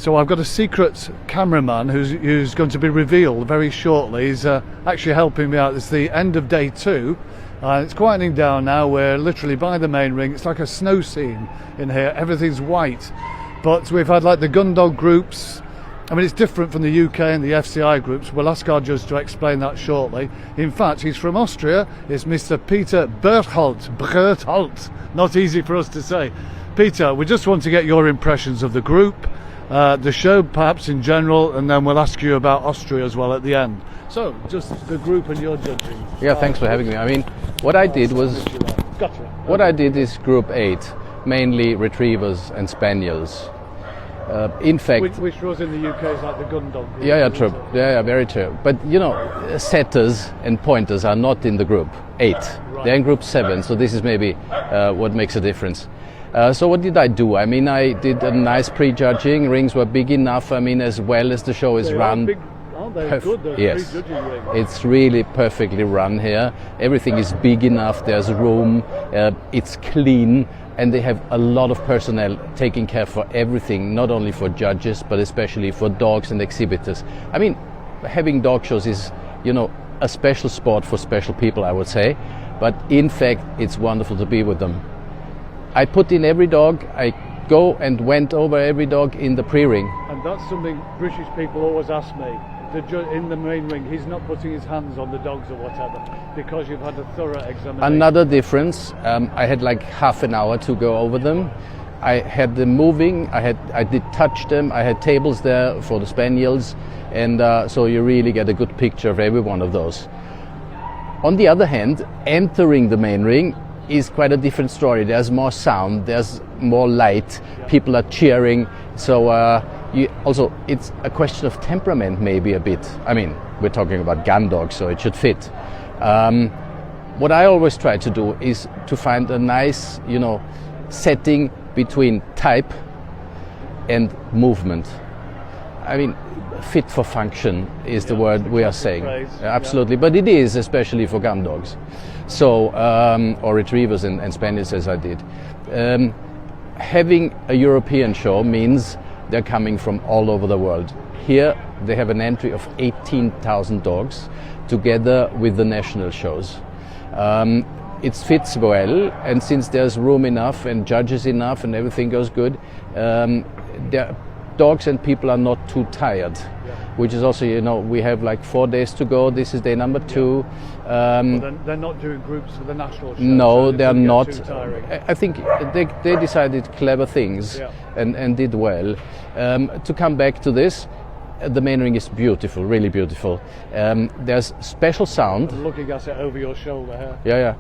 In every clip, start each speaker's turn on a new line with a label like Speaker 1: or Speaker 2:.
Speaker 1: So I've got a secret cameraman who's going to be revealed very shortly. He's actually helping me out. It's the end of day 2. It's quieting down now. We're literally by the main ring. It's like a snow scene in here. Everything's white. But we've had like the gun dog groups. I mean, it's different from the UK and the FCI groups. We'll ask our judge to explain that shortly. In fact, he's from Austria. It's Mr. Peter Berchtold. Berchtold. Not easy for us to say. Peter, we just want to get your impressions of the group, the show perhaps in general, and then we'll ask you about Austria as well at the end. So, just the group and your judging.
Speaker 2: Yeah, thanks for having me. I mean, what I did is group 8, mainly retrievers and spaniels. In fact,
Speaker 1: which was in the UK is like the gun dog group.
Speaker 2: Yeah, true. Yeah, very true. But you know, setters and pointers are not in the group 8. Right. They're in group 7. So this is maybe what makes a difference. So what did I do? I mean, I did a nice pre-judging. Rings were big enough. I mean, as well as the show is run.
Speaker 1: Big, aren't they? Good. Those
Speaker 2: yes,
Speaker 1: pre-judging rings.
Speaker 2: It's really perfectly run here. Everything is big enough. There's room. It's clean. And they have a lot of personnel taking care for everything, not only for judges, but especially for dogs and exhibitors. I mean, having dog shows is, you know, a special sport for special people, I would say. But in fact, it's wonderful to be with them. I put in every dog. I go and went over every dog in the pre-ring.
Speaker 1: And that's something British people always ask me. In the main ring, he's not putting his hands on the dogs or whatever, because you've had a thorough examination.
Speaker 2: Another difference, I had like half an hour to go over them. I had them moving, I did touch them, I had tables there for the spaniels, and so you really get a good picture of every one of those. On the other hand, entering the main ring is quite a different story. There's more sound, there's more light, people are cheering, so also, it's a question of temperament, maybe a bit. I mean, we're talking about gun dogs, so it should fit. What I always try to do is to find a nice, you know, setting between type and movement. I mean, fit for function is the word we are saying. Absolutely, but it is especially for gun dogs, so or retrievers and spaniels, as I did. Having a European show means they're coming from all over the world. Here they have an entry of 18,000 dogs together with the national shows. It fits well, and since there's room enough and judges enough and everything goes good, dogs and people are not too tired, which is also, you know, we have like 4 days to go. This is day number 2.
Speaker 1: They're not doing groups for the national show.
Speaker 2: No,
Speaker 1: so
Speaker 2: they're not.
Speaker 1: I
Speaker 2: think they decided clever things and did well. To come back to this, the main ring is beautiful, really beautiful. There's special sound.
Speaker 1: I'm looking at it over your shoulder here.
Speaker 2: Yeah.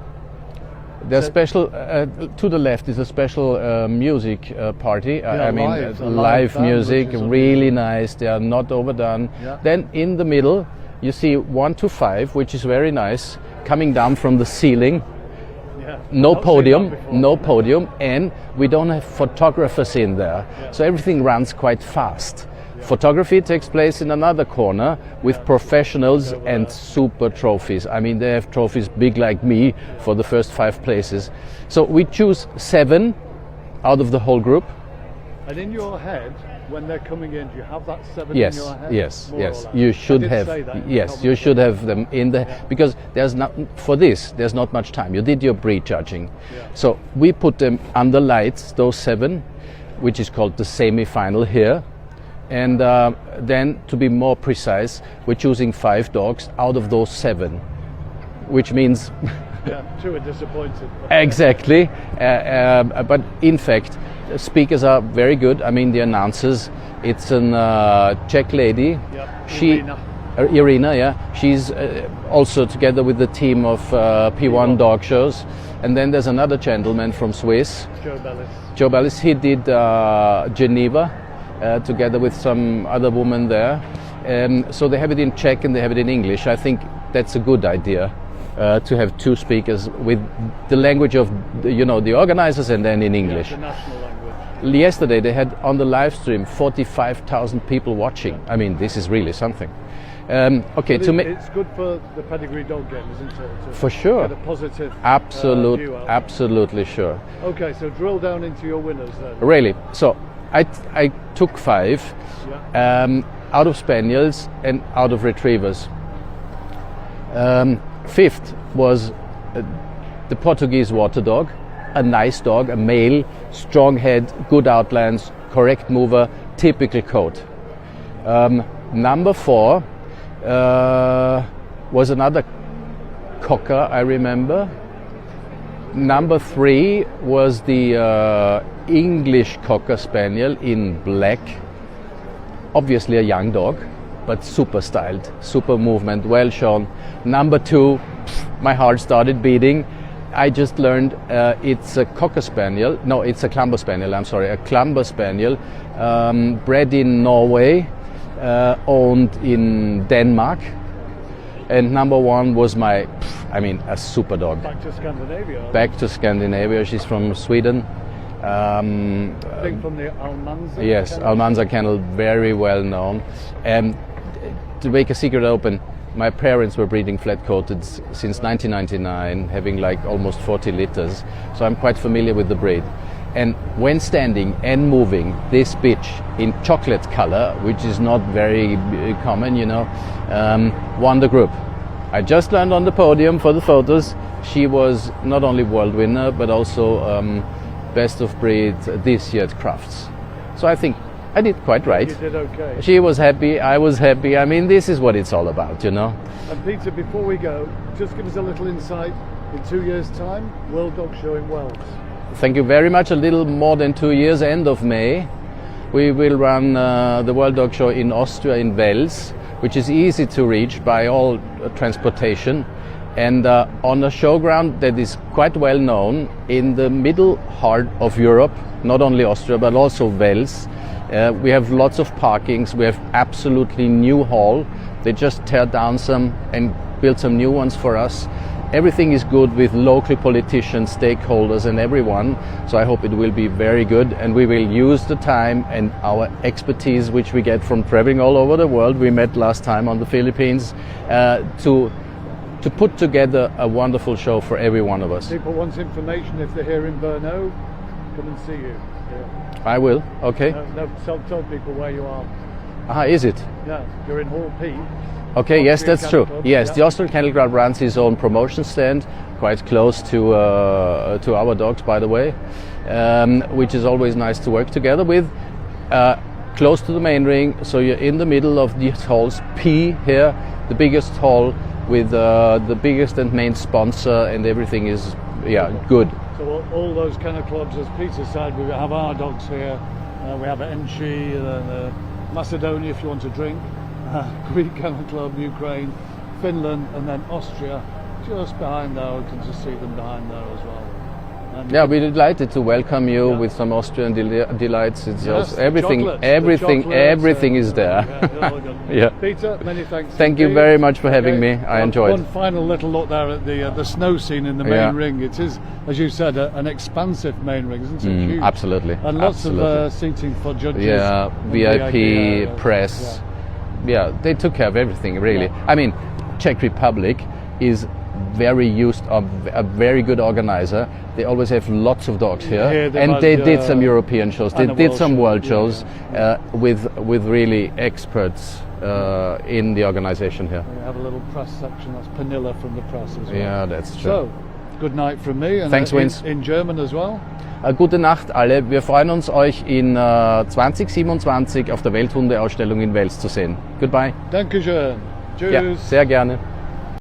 Speaker 2: There's special, to the left is a special music party. I mean, live music, really nice. They are not overdone. Yeah. Then in the middle, you see 1 to 5, which is very nice, coming down from the ceiling. Yeah. No podium, and we don't have photographers in there. Yeah. So everything runs quite fast. Photography takes place in another corner with professionals and super trophies. I mean, they have trophies big like me for the first 5 places. So we choose 7 out of the whole group.
Speaker 1: And in your head, when they're coming in, do you have that 7 in your head?
Speaker 2: Yes. You should have. Yes, you should have them in the because there's not there's not much time. You did your pre-judging, so we put them under lights. Those 7, which is called the semi-final here. And then, to be more precise, we're choosing 5 dogs out of those 7, which means
Speaker 1: 2 are disappointed.
Speaker 2: Exactly, but in fact, speakers are very good. I mean, the announcers. It's a Czech lady. Irina. She's also together with the team of P1 dog shows. And then there's another gentleman from Swiss, Joe Bellis. He did Geneva. Together with some other woman there. So they have it in Czech and they have it in English. I think that's a good idea to have 2 speakers with the language of the organizers and then in English.
Speaker 1: The national language.
Speaker 2: Yesterday they had on the live stream 45,000 people watching. I mean, this is really something.
Speaker 1: It's good for the pedigree dog game, isn't it?
Speaker 2: For sure.
Speaker 1: Get a positive
Speaker 2: absolutely sure.
Speaker 1: Okay, so drill down into your winners then.
Speaker 2: Really. So I took 5 out of Spaniels and out of Retrievers. 5th was the Portuguese water dog, a nice dog, a male, strong head, good outlines, correct mover, typical coat. Number 4 was another cocker, I remember. Number 3 was the English Cocker Spaniel in black. Obviously a young dog, but super styled, super movement, well shown. Number 2, my heart started beating. I just learned it's a Cocker Spaniel. No, it's a Clumber Spaniel, I'm sorry. A Clumber Spaniel, bred in Norway, owned in Denmark. And number 1 was a super dog.
Speaker 1: Back to Scandinavia.
Speaker 2: Back to Scandinavia. She's from Sweden.
Speaker 1: I think from the Almanza.
Speaker 2: Yes,
Speaker 1: kennel.
Speaker 2: Almanza kennel, very well known. To make a secret open, my parents were breeding flat-coated since 1999, having like almost 40 litters. So I'm quite familiar with the breed. And when standing and moving, this bitch in chocolate color, which is not very common, won the group. I just learned on the podium for the photos. She was not only world winner, but also best of breed this year at Crafts. So I think I did quite right.
Speaker 1: You did okay.
Speaker 2: She was happy, I was happy. I mean, this is what it's all about,
Speaker 1: And Peter, before we go, just give us a little insight. In 2 years' time, World Dog Show in Wales.
Speaker 2: Thank you very much. A little more than 2 years, end of May. We will run the World Dog Show in Austria, in Wels, which is easy to reach by all transportation. And on a showground that is quite well known in the middle heart of Europe, not only Austria, but also Wels. We have lots of parkings. We have absolutely new hall. They just tear down some and build some new ones for us. Everything is good with local politicians, stakeholders and everyone. So I hope it will be very good, and we will use the time and our expertise, which we get from traveling all over the world. We met last time on the Philippines, to put together a wonderful show for every one of us.
Speaker 1: People want information if they're here in Brno, come and see you. Yeah.
Speaker 2: I will, okay.
Speaker 1: Tell people where you are.
Speaker 2: Is it?
Speaker 1: Yeah, you're in Hall P.
Speaker 2: Okay, yes,
Speaker 1: Austrian
Speaker 2: that's true.
Speaker 1: Kennel Club,
Speaker 2: Yes,
Speaker 1: yeah.
Speaker 2: the Austrian Kennel Club runs his own promotion stand, quite close to our dogs, by the way, which is always nice to work together with. Close to the main ring, so you're in the middle of these halls. P here, the biggest hall with the biggest and main sponsor, and everything is good.
Speaker 1: So all those kennel clubs, as Peter said, we have our dogs here. We have Enchi, Macedonia if you want to drink. Greek Kennel Club, Ukraine, Finland, and then Austria, just behind there. You can just see them behind there as well. And
Speaker 2: we're delighted to welcome you with some Austrian delights. It's
Speaker 1: yes,
Speaker 2: everything is there.
Speaker 1: Yeah. Peter, many thanks.
Speaker 2: Thank you very much for having me. I enjoyed.
Speaker 1: One final little look there at the snow scene in the main ring. It is, as you said, an expansive main ring, isn't it? Huge.
Speaker 2: Absolutely.
Speaker 1: And lots of seating for judges.
Speaker 2: Yeah, VIP, press. Yeah, they took care of everything, really.
Speaker 1: Yeah.
Speaker 2: I mean, Czech Republic is very used of a very good organizer. They always have lots of dogs here, and they did some European shows. They did some world shows with really experts in the organization here.
Speaker 1: We have a little press section. That's Pernilla from the press as well.
Speaker 2: Yeah, that's true.
Speaker 1: So, good night from me. And
Speaker 2: thanks, Vince.
Speaker 1: In German as well.
Speaker 2: Gute Nacht alle. Wir freuen uns, euch in 2027 auf der Welthundeausstellung in Wels zu sehen. Goodbye.
Speaker 1: Dankeschön. Tschüss.
Speaker 2: Ja, sehr gerne.